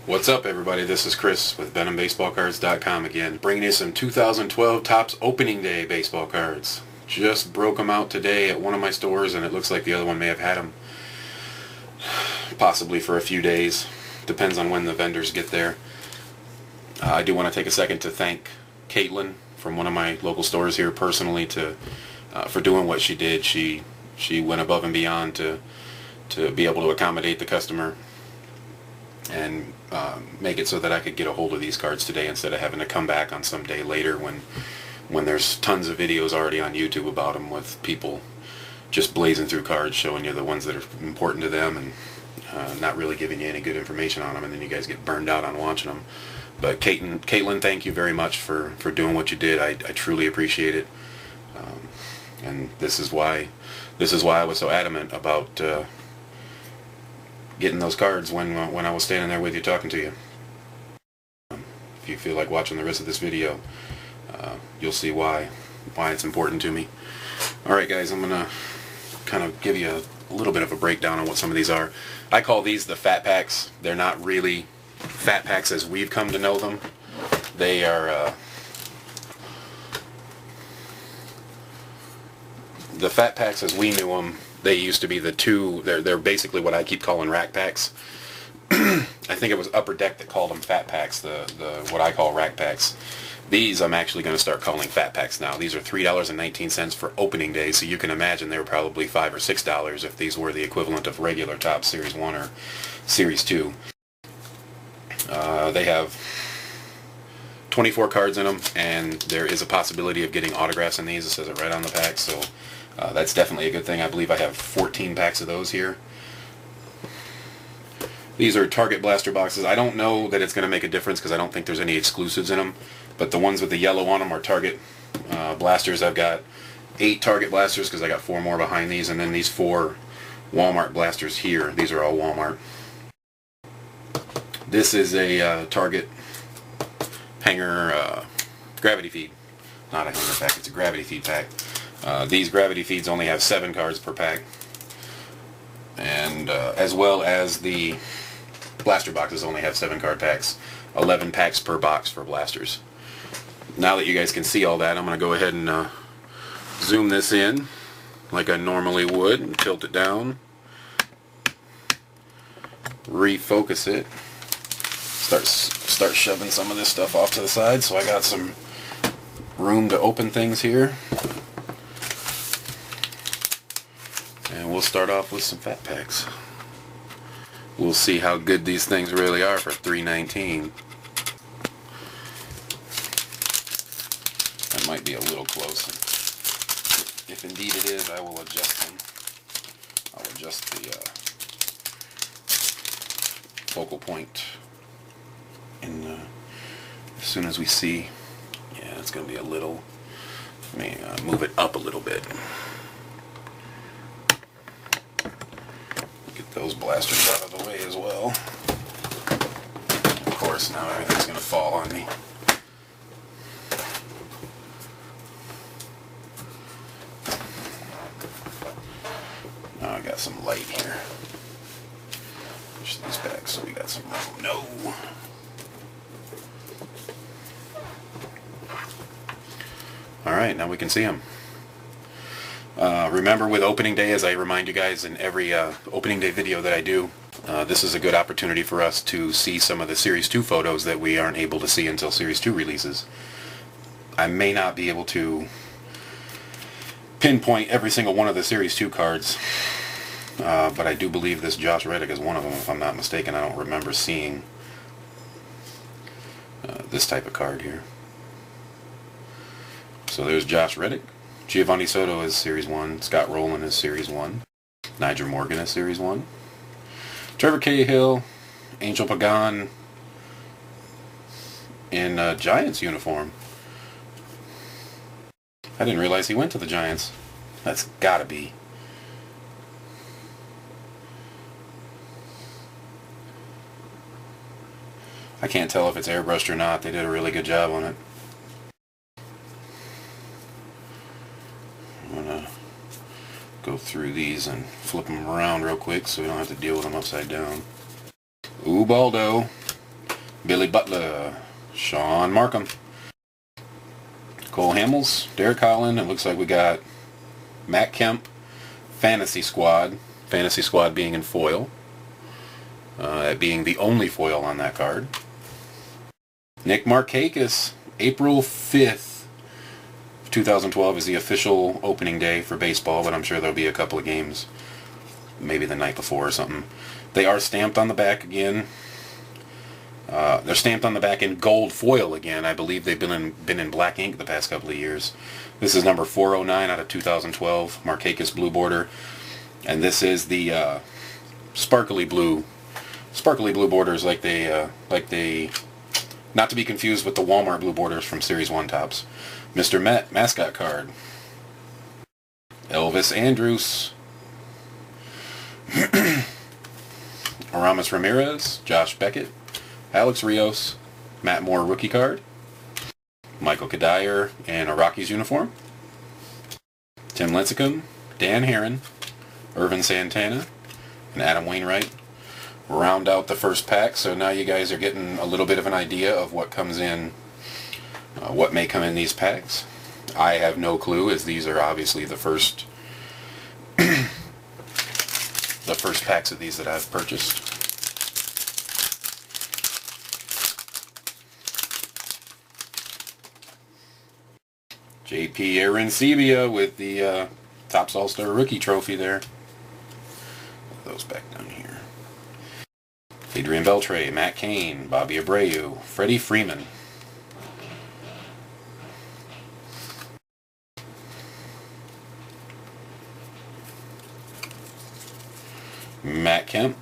What's up, everybody? This is Chris with BenhamBaseballCards.com again, bringing you some 2012 Topps Opening Day baseball cards. Just broke them out today at one of my stores, and it looks like the other one may have had them possibly for a few days. Depends on when the vendors get there. I do want to take a second to thank Caitlin from one of my local stores here personally for doing what she did. She went above and beyond to be able to accommodate the customer and make it so that I could get a hold of these cards today instead of having to come back on some day later when there's tons of videos already on YouTube about them with people just blazing through cards showing you the ones that are important to them and not really giving you any good information on them, and then you guys get burned out on watching them. But Caitlin, thank you very much for doing what you did. I truly appreciate it, and this is why I was so adamant about getting those cards when I was standing there with you talking to you. If you feel like watching the rest of this video, you'll see why it's important to me. Alright guys, I'm gonna kind of give you a little bit of a breakdown on what some of these are. I call these the fat packs. They're not really fat packs as we've come to know them. They are the fat packs as we knew them. They used to be the two. They're basically what I keep calling rack packs. I think it was Upper Deck that called them fat packs. The what I call rack packs. These I'm actually going to start calling fat packs now. These are $3.19 for opening day, so you can imagine they were probably $5 or $6 if these were the equivalent of regular Topps Series 1 or Series 2. They have 24 cards in them, and there is a possibility of getting autographs in these. It says it right on the pack, so that's definitely a good thing. I believe I have 14 packs of those here. These are Target blaster boxes. I don't know that it's going to make a difference because I don't think there's any exclusives in them, but the ones with the yellow on them are Target blasters. I've got 8 Target blasters because I got 4 more behind these, and then these 4 Walmart blasters here. These are all Walmart. This is a Target hanger gravity feed. Not a hanger pack, it's a gravity feed pack. These gravity feeds only have 7 cards per pack, and as well as the blaster boxes only have 7 card packs, 11 packs per box for blasters. Now that you guys can see all that, I'm going to go ahead and zoom this in like I normally would and tilt it down, refocus it, start shoving some of this stuff off to the side so I got some room to open things here. And we'll start off with some fat packs. We'll see how good these things really are for $3.19. That might be a little close. If indeed it is, I will adjust them. I'll adjust the focal point as soon as we see. Yeah, it's going to be a little. Let me move it up a little bit. Those blasters out of the way as well. Of course, now everything's going to fall on me. Now I got some light here. Push these back so we got some room. No! Alright, now we can see them. Remember, with opening day, as I remind you guys in every opening day video that I do, this is a good opportunity for us to see some of the Series 2 photos that we aren't able to see until Series 2 releases. I may not be able to pinpoint every single one of the Series 2 cards, but I do believe this Josh Reddick is one of them, if I'm not mistaken. I don't remember seeing this type of card here. So there's Josh Reddick. Giovanni Soto is Series 1. Scott Rowland is Series 1. Nyjer Morgan is Series 1. Trevor Cahill, Angel Pagan in a Giants uniform. I didn't realize he went to the Giants. That's gotta be. I can't tell if it's airbrushed or not. They did a really good job on it. I'm gonna go through these and flip them around real quick so we don't have to deal with them upside down. Ubaldo, Billy Butler, Sean Markham, Cole Hamels, Derek Holland. It looks like we got Matt Kemp, Fantasy Squad being in foil, being the only foil on that card. Nick Markakis, April 5th, 2012 is the official opening day for baseball, but I'm sure there'll be a couple of games, maybe the night before or something. They are stamped on the back again. They're stamped on the back in gold foil again. I believe they've been in black ink the past couple of years. This is number 409 out of 2012, Markakis blue border, and this is the sparkly blue borders, like they, not to be confused with the Walmart blue borders from Series 1 Topps. Mr. Met mascot card. Elvis Andrus, Aramis Ramirez, Josh Beckett, Alex Rios, Matt Moore rookie card, Michael Kadire in a Rockies uniform, Tim Lincecum, Dan Herron, Irvin Santana, and Adam Wainwright round out the first pack. So now you guys are getting a little bit of an idea of what comes in, what may come in these packs. I have no clue, as these are obviously the first the first packs of these that I've purchased. JP Arencibia with the Topps All-Star Rookie Trophy there. Put those back down here. Adrian Beltre, Matt Cain, Bobby Abreu, Freddie Freeman. Matt Kemp,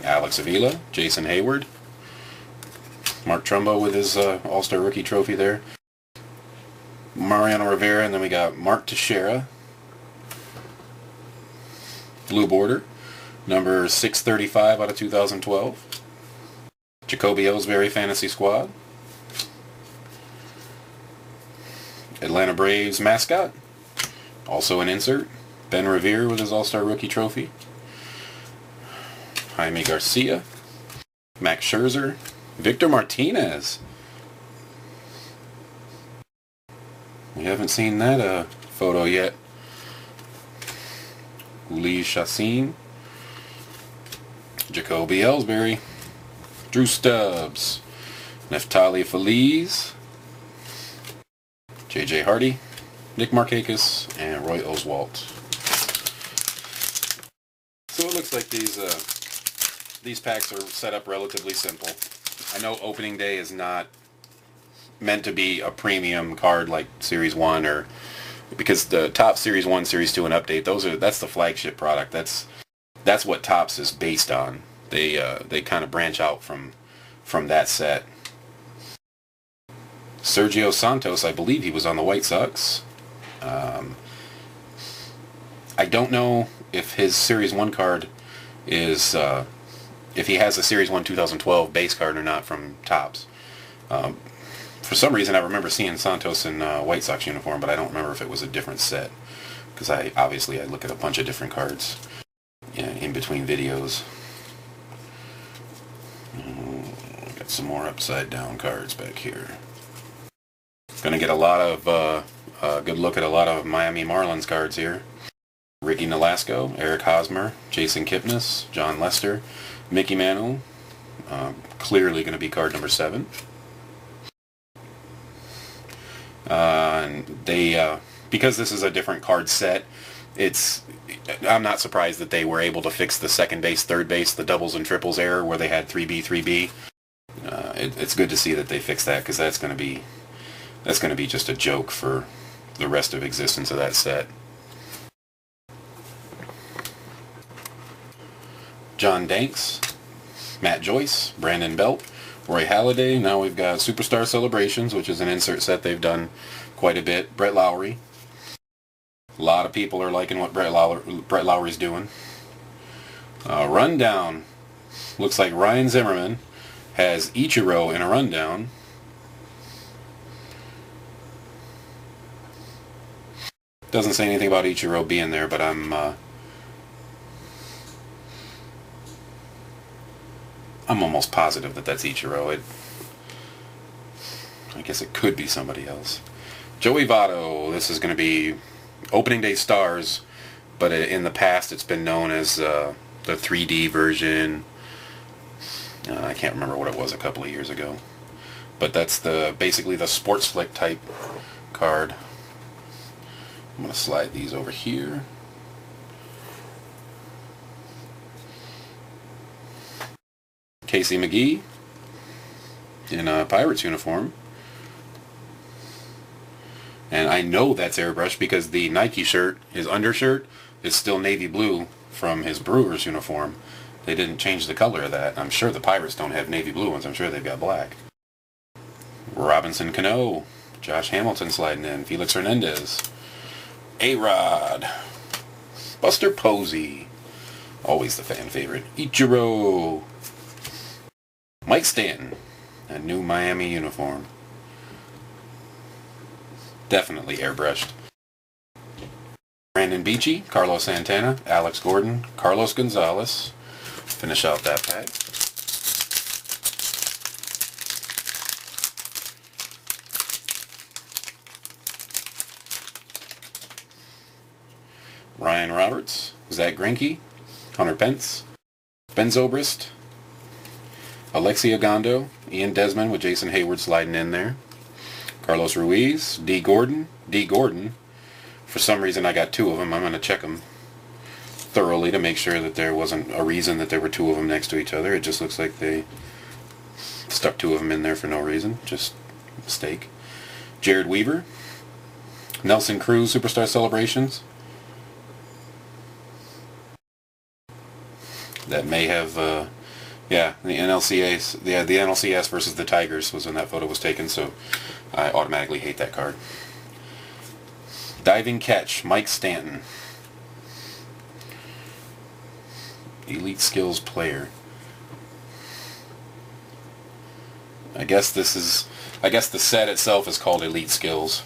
Alex Avila, Jason Hayward, Mark Trumbo with his All-Star Rookie Trophy there. Mariano Rivera, and then we got Mark Teixeira, blue border, number 635 out of 2012. Jacoby Ellsbury Fantasy Squad. Atlanta Braves mascot, also an insert, Ben Revere with his All-Star Rookie Trophy. Jaime Garcia, Max Scherzer, Victor Martinez. We haven't seen that photo yet. Uli Chassin, Jacoby Ellsbury, Drew Stubbs, Neftali Feliz, J.J. Hardy, Nick Markakis, and Roy Oswalt. So it looks like these packs are set up relatively simple. I know opening day is not meant to be a premium card like Series 1, or because the Topps Series 1, Series 2, and Update, that's the flagship product. That's what Topps is based on. They kind of branch out from that set. Sergio Santos, I believe he was on the White Sox. I don't know if his Series 1 card is, if he has a Series 1 2012 base card or not from Topps. For some reason, I remember seeing Santos in White Sox uniform, but I don't remember if it was a different set, because I look at a bunch of different cards in between videos. Got some more upside down cards back here. Going to get a lot of good look at a lot of Miami Marlins cards here. Ricky Nolasco, Eric Hosmer, Jason Kipnis, John Lester, Mickey Mantle. Clearly going to be card number 7. And they, because this is a different card set, I'm not surprised that they were able to fix the second base, third base, the doubles and triples error where they had 3B, 3B. It's good to see that they fixed that, because that's going to be just a joke for the rest of existence of that set. John Danks, Matt Joyce, Brandon Belt, Roy Halladay. Now we've got Superstar Celebrations, which is an insert set they've done quite a bit. Brett Lowry. A lot of people are liking what Brett Lowry's doing. Rundown. Looks like Ryan Zimmerman has Ichiro in a rundown. Doesn't say anything about Ichiro being there, but I'm almost positive that that's Ichiro. I guess it could be somebody else. Joey Votto. This is going to be opening day stars, but in the past it's been known as the 3D version. I can't remember what it was a couple of years ago. But that's basically the sports flick type card. I'm going to slide these over here. Casey McGee in a Pirates uniform. And I know that's airbrushed because the Nike shirt, his undershirt, is still navy blue from his Brewers uniform. They didn't change the color of that. I'm sure the Pirates don't have navy blue ones. I'm sure they've got black. Robinson Cano. Josh Hamilton sliding in. Felix Hernandez. A-Rod. Buster Posey. Always the fan favorite. Ichiro. Mike Stanton. A new Miami uniform. Definitely airbrushed. Brandon Beachy. Carlos Santana. Alex Gordon. Carlos Gonzalez. Finish out that pack. Ryan Roberts, Zach Greinke, Hunter Pence, Ben Zobrist, Alexi Ogando, Ian Desmond with Jason Hayward sliding in there, Carlos Ruiz, D. Gordon. For some reason I got two of them. I'm going to check them thoroughly to make sure that there wasn't a reason that there were two of them next to each other. It just looks like they stuck two of them in there for no reason. Just a mistake. Jared Weaver, Nelson Cruz Superstar Celebrations. That may have, the NLCS, the NLCS versus the Tigers was when that photo was taken, so I automatically hate that card. Diving Catch, Mike Stanton. Elite Skills Player. I guess the set itself is called Elite Skills.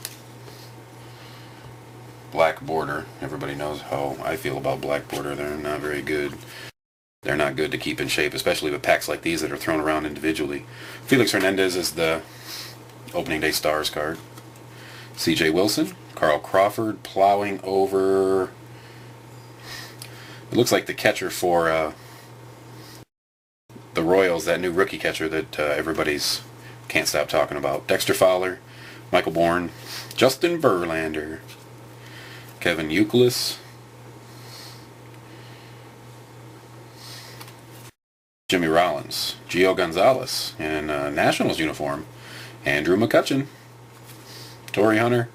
Black border. Everybody knows how I feel about black border. They're not very good. They're not good to keep in shape, especially with packs like these that are thrown around individually. Felix Hernandez is the opening day stars card. C.J. Wilson, Carl Crawford plowing over. It looks like the catcher for the Royals, that new rookie catcher that everybody's can't stop talking about. Dexter Fowler, Michael Bourne, Justin Verlander, Kevin Youkilis, Jimmy Rollins, Gio Gonzalez in a Nationals uniform, Andrew McCutchen, Torrey Hunter,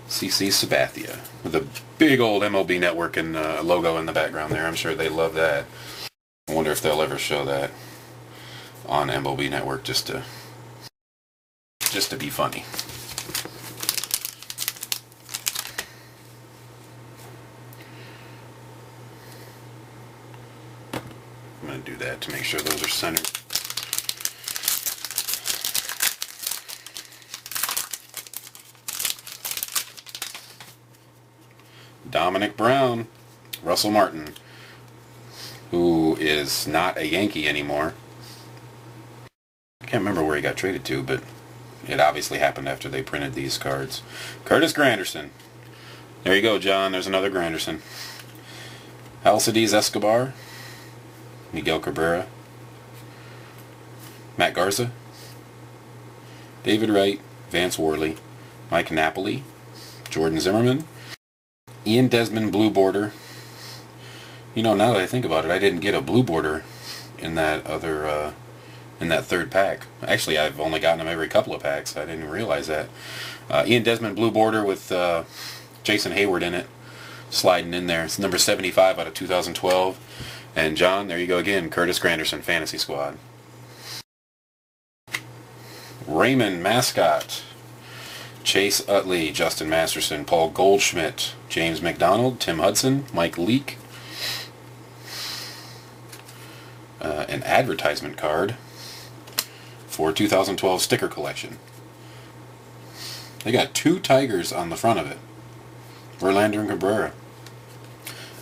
CC Sabathia with a big old MLB Network and logo in the background there. I'm sure they love that. I wonder if they'll ever show that on MLB Network just to be funny. I'm going to do that to make sure those are centered. Dominic Brown, Russell Martin, who is not a Yankee anymore. I can't remember where he got traded to, but it obviously happened after they printed these cards. Curtis Granderson. There you go, John. There's another Granderson. Alcides Escobar, Miguel Cabrera, Matt Garza, David Wright, Vance Worley, Mike Napoli, Jordan Zimmerman, Ian Desmond blue border. You know, now that I think about it, I didn't get a blue border in that other, in that third pack. Actually, I've only gotten them every couple of packs. I didn't realize that. Ian Desmond blue border with Jason Hayward in it, sliding in there. It's number 75 out of 2012. And John, there you go again, Curtis Granderson, Fantasy Squad. Raymond Mascot, Chase Utley, Justin Masterson, Paul Goldschmidt, James McDonald, Tim Hudson, Mike Leake. An advertisement card for 2012 sticker collection. They got two tigers on the front of it. Verlander and Cabrera.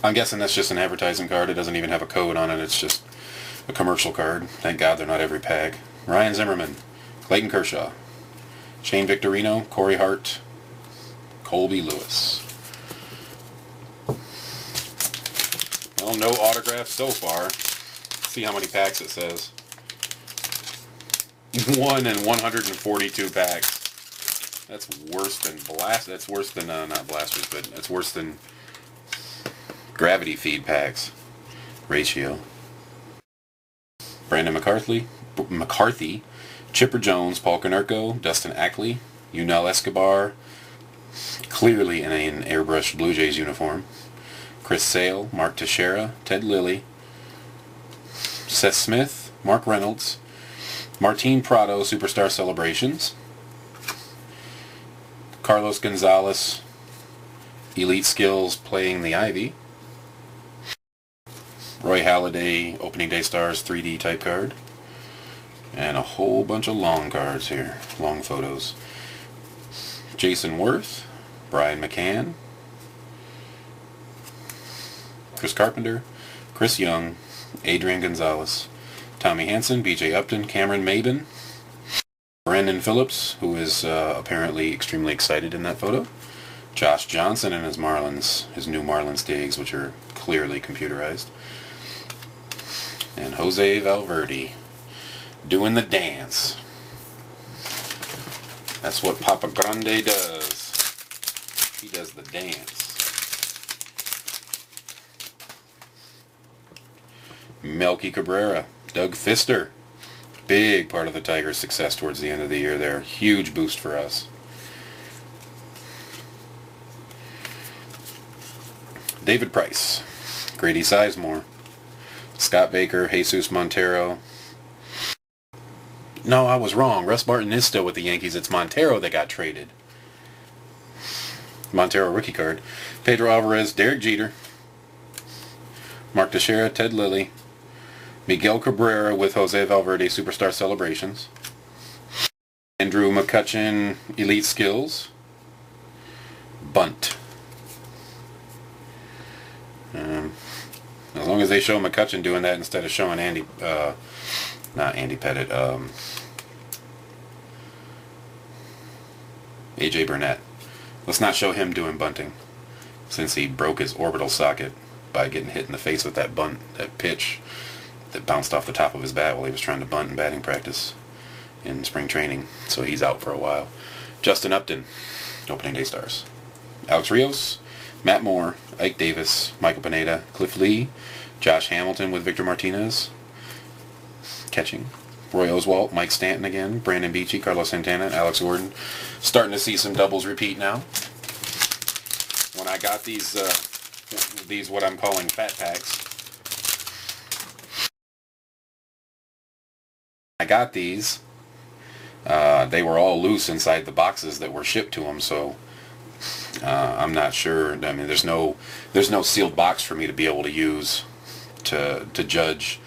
I'm guessing that's just an advertising card. It doesn't even have a code on it. It's just a commercial card. Thank God they're not every pack. Ryan Zimmerman, Clayton Kershaw, Shane Victorino, Corey Hart, Colby Lewis. Well, no autographs so far. Let's see how many packs it says. 1 in 142 packs. That's worse than That's worse than not blasters, but that's worse than gravity feed packs ratio. Brandon McCarthy, Chipper Jones, Paul Konerko, Dustin Ackley, Yunel Escobar, clearly in an airbrushed Blue Jays uniform. Chris Sale, Mark Teixeira, Ted Lilly, Seth Smith, Mark Reynolds, Martin Prado, Superstar Celebrations, Carlos Gonzalez, Elite Skills playing the Ivy, Roy Halladay, Opening Day Stars 3D type card, and a whole bunch of long cards here, long photos. Jason Worth, Brian McCann, Chris Carpenter, Chris Young, Adrian Gonzalez, Tommy Hansen, BJ Upton, Cameron Maben, Brandon Phillips, who is apparently extremely excited in that photo, Josh Johnson and his new Marlins digs, which are clearly computerized, and Jose Valverde doing the dance. That's what Papa Grande does. He does the dance. Melky Cabrera, Doug Fister. Big part of the Tigers' success towards the end of the year there. Huge boost for us. David Price, Grady Sizemore, Scott Baker, Jesus Montero. No, I was wrong. Russ Martin is still with the Yankees. It's Montero that got traded. Montero rookie card. Pedro Alvarez, Derek Jeter, Mark Teixeira, Ted Lilly, Miguel Cabrera with Jose Valverde Superstar Celebrations, Andrew McCutchen Elite Skills, Bunt. As long as they show McCutchen doing that instead of showing not Andy Pettit, AJ Burnett. Let's not show him doing bunting, since he broke his orbital socket by getting hit in the face with that bunt, that pitch that bounced off the top of his bat while he was trying to bunt in batting practice in spring training. So he's out for a while. Justin Upton, Opening Day Stars. Alex Rios, Matt Moore, Ike Davis, Michael Pineda, Cliff Lee, Josh Hamilton with Victor Martinez, catching. Roy Oswalt, Mike Stanton again, Brandon Beachy, Carlos Santana, Alex Gordon. Starting to see some doubles repeat now. When I got these what I'm calling fat packs, they were all loose inside the boxes that were shipped to them, so I'm not sure. I mean, there's no sealed box for me to be able to use to judge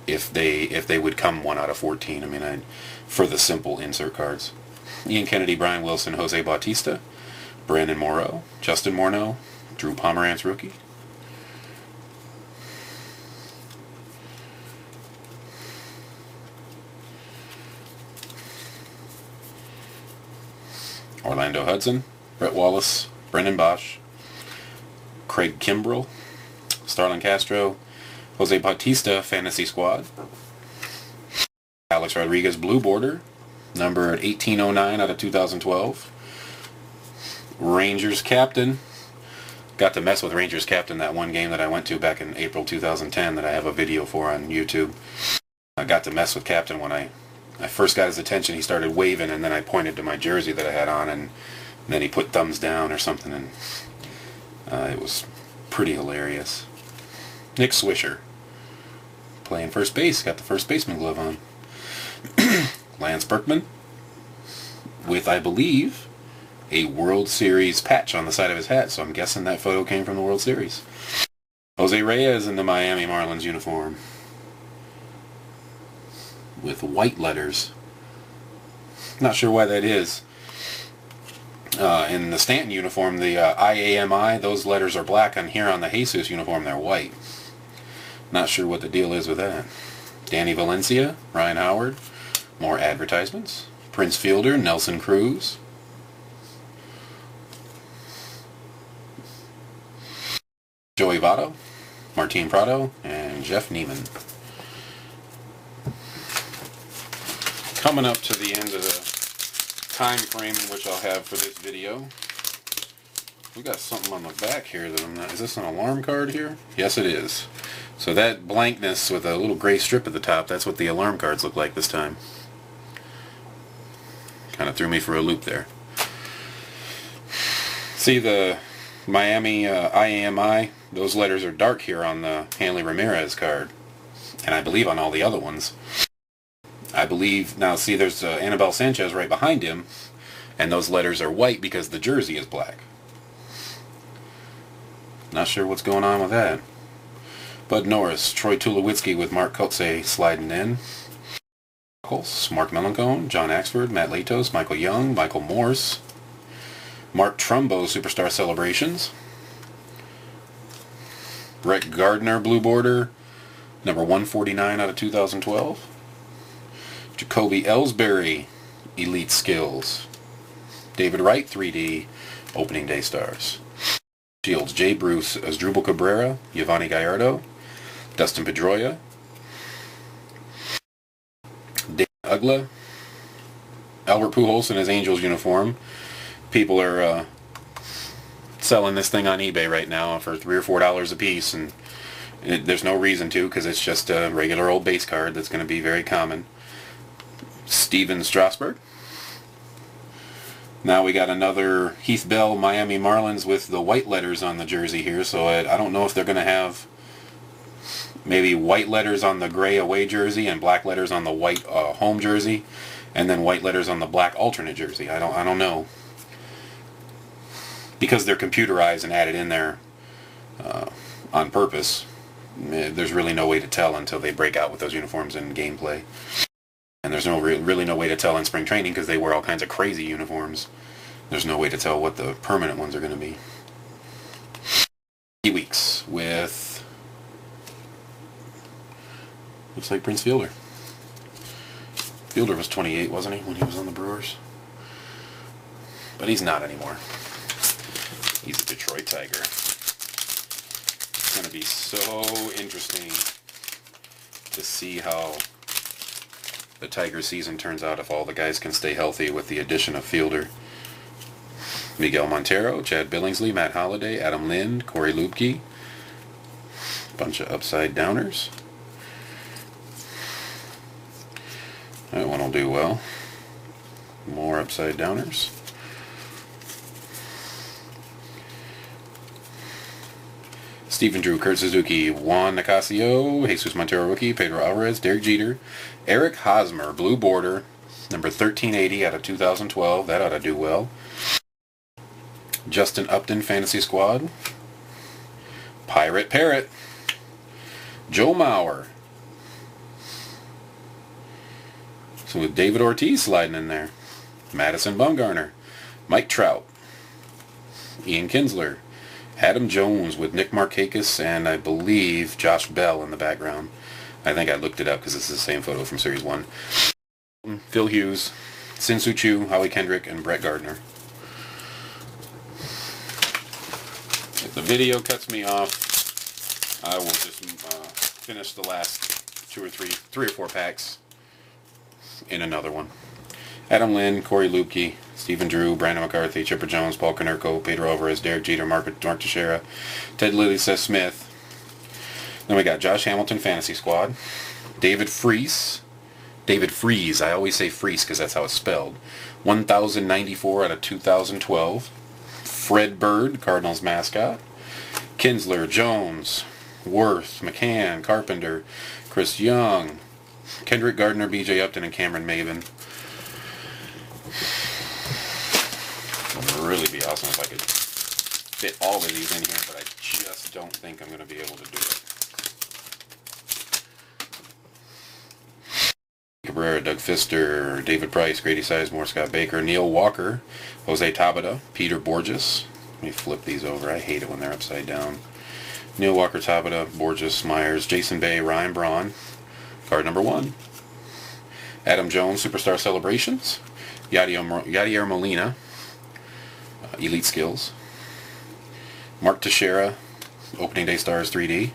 if they would come 1 out of 14. I mean, for the simple insert cards. Ian Kennedy, Brian Wilson, Jose Bautista, Brandon Morrow, Justin Morneau, Drew Pomerantz rookie, Orlando Hudson, Brett Wallace, Brendan Bosch, Craig Kimbrell, Starlin Castro, Jose Bautista Fantasy Squad, Alex Rodriguez Blue Border, numbered 1809 out of 2012, Rangers Captain. Got to mess with Rangers Captain that one game that I went to back in April 2010 that I have a video for on YouTube. I got to mess with Captain when I first got his attention. He started waving, and then I pointed to my jersey that I had on, and then he put thumbs down or something, and it was pretty hilarious. Nick Swisher, playing first base, got the first baseman glove on. Lance Berkman, with, I believe, a World Series patch on the side of his hat, so I'm guessing that photo came from the World Series. Jose Reyes in the Miami Marlins uniform, with white letters. Not sure why that is. In the Stanton uniform, the IAMI, those letters are black. On here on the Jesus uniform, they're white. Not sure what the deal is with that. Danny Valencia, Ryan Howard, more advertisements. Prince Fielder, Nelson Cruz. Joey Votto, Martin Prado, and Jeff Neiman. Coming up to the end of the time frame in which I'll have for this video. We got something on the back here that I'm not... Is this an alarm card here? Yes, it is. So that blankness with a little gray strip at the top, that's what the alarm cards look like this time. Kind of threw me for a loop there. See the Miami IAMI? Those letters are dark here on the Hanley Ramirez card. And I believe on all the other ones. I believe... Now, see, there's Anibal Sanchez right behind him. And those letters are white because the jersey is black. Not sure what's going on with that. Bud Norris, Troy Tulowitzki with Mark Kotze sliding in. Mark Melancone, John Axford, Matt Latos, Michael Young, Michael Morse. Mark Trumbo, Superstar Celebrations. Brett Gardner, Blue Border, number 149 out of 2012. Jacoby Ellsbury, Elite Skills. David Wright, 3D, Opening Day Stars. Shields, Jay Bruce, Asdrubal Cabrera, Giovanni Gallardo, Dustin Pedroia, Dave Ugla, Albert Pujols in his Angels uniform. People are selling this thing on eBay right now for $3 or $4 a piece, and there's no reason to, because it's just a regular old base card that's going to be very common. Steven Strasburg. Now we got another Heath Bell Miami Marlins with the white letters on the jersey here, so I don't know if they're going to have maybe white letters on the gray away jersey and black letters on the white home jersey, and then white letters on the black alternate jersey. I don't know. Because they're computerized and added in there on purpose, there's really no way to tell until they break out with those uniforms in gameplay. And there's really no way to tell in spring training because they wear all kinds of crazy uniforms. There's no way to tell what the permanent ones are going to be. 8 weeks with... Looks like Prince Fielder. Fielder was 28, wasn't he, when he was on the Brewers? But he's not anymore. He's a Detroit Tiger. It's going to be so interesting to see how the Tiger season turns out if all the guys can stay healthy with the addition of Fielder. Miguel Montero, Chad Billingsley, Matt Holliday, Adam Lind, Corey Lubke. Bunch of upside downers. That one will do well. More upside downers. Stephen Drew, Kurt Suzuki, Juan Nicasio, Jesus Montero rookie, Pedro Alvarez, Derek Jeter, Eric Hosmer, Blue Border, number 1380 out of 2012. That ought to do well. Justin Upton, Fantasy Squad. Pirate Parrot. Joe Mauer. So with David Ortiz sliding in there. Madison Bumgarner. Mike Trout. Ian Kinsler. Adam Jones with Nick Markakis and I believe Josh Bell in the background. I think I looked it up because it's the same photo from Series 1. Phil Hughes, Sin-Soo Choo, Howie Kendrick, and Brett Gardner. If the video cuts me off, I will just finish the last three or four packs in another one. Adam Lind, Corey Lubke, Stephen Drew, Brandon McCarthy, Chipper Jones, Paul Konerko, Pedro Alvarez, Derek Jeter, Mark Teixeira, Ted Lilly, Seth Smith. Then we got Josh Hamilton, Fantasy Squad. David Freese. I always say Freese because that's how it's spelled. 1,094 out of 2012. Fred Bird, Cardinals mascot. Kinsler, Jones, Worth, McCann, Carpenter, Chris Young, Kendrick Gardner, B.J. Upton, and Cameron Maven. It would really be awesome if I could fit all of these in here, but I just don't think I'm going to be able to do it. Cabrera, Doug Fister, David Price, Grady Sizemore, Scott Baker, Neil Walker, Jose Tabata, Peter Borges. Let me flip these over. I hate it when they're upside down. Neil Walker, Tabata, Borges, Myers, Jason Bay, Ryan Braun. Card number 1. Adam Jones, Superstar Celebrations. Yadier Molina, Elite Skills. Mark Teixeira, Opening Day Stars 3D.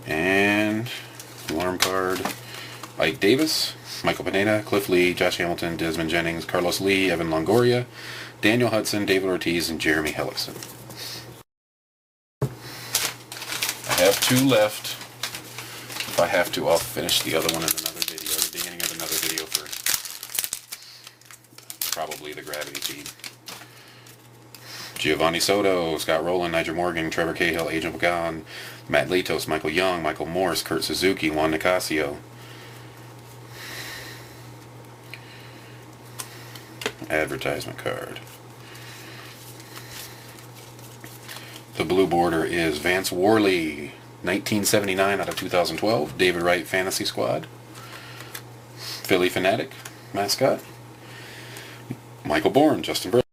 And alarm card, Ike Davis, Michael Pineda, Cliff Lee, Josh Hamilton, Desmond Jennings, Carlos Lee, Evan Longoria, Daniel Hudson, David Ortiz, and Jeremy Hellickson. I have 2 left. If I have to, I'll finish the other one in another video, the beginning of another video for probably the gravity feed. Giovanni Soto, Scott Rowland, Nigel Morgan, Trevor Cahill, Agent Pagan, Matt Latos, Michael Young, Michael Morse, Kurt Suzuki, Juan Nicasio. Advertisement card. The blue border is Vance Worley, 1979 out of 2012, David Wright Fantasy Squad. Philly Fanatic mascot. Michael Bourne, Justin Verlander.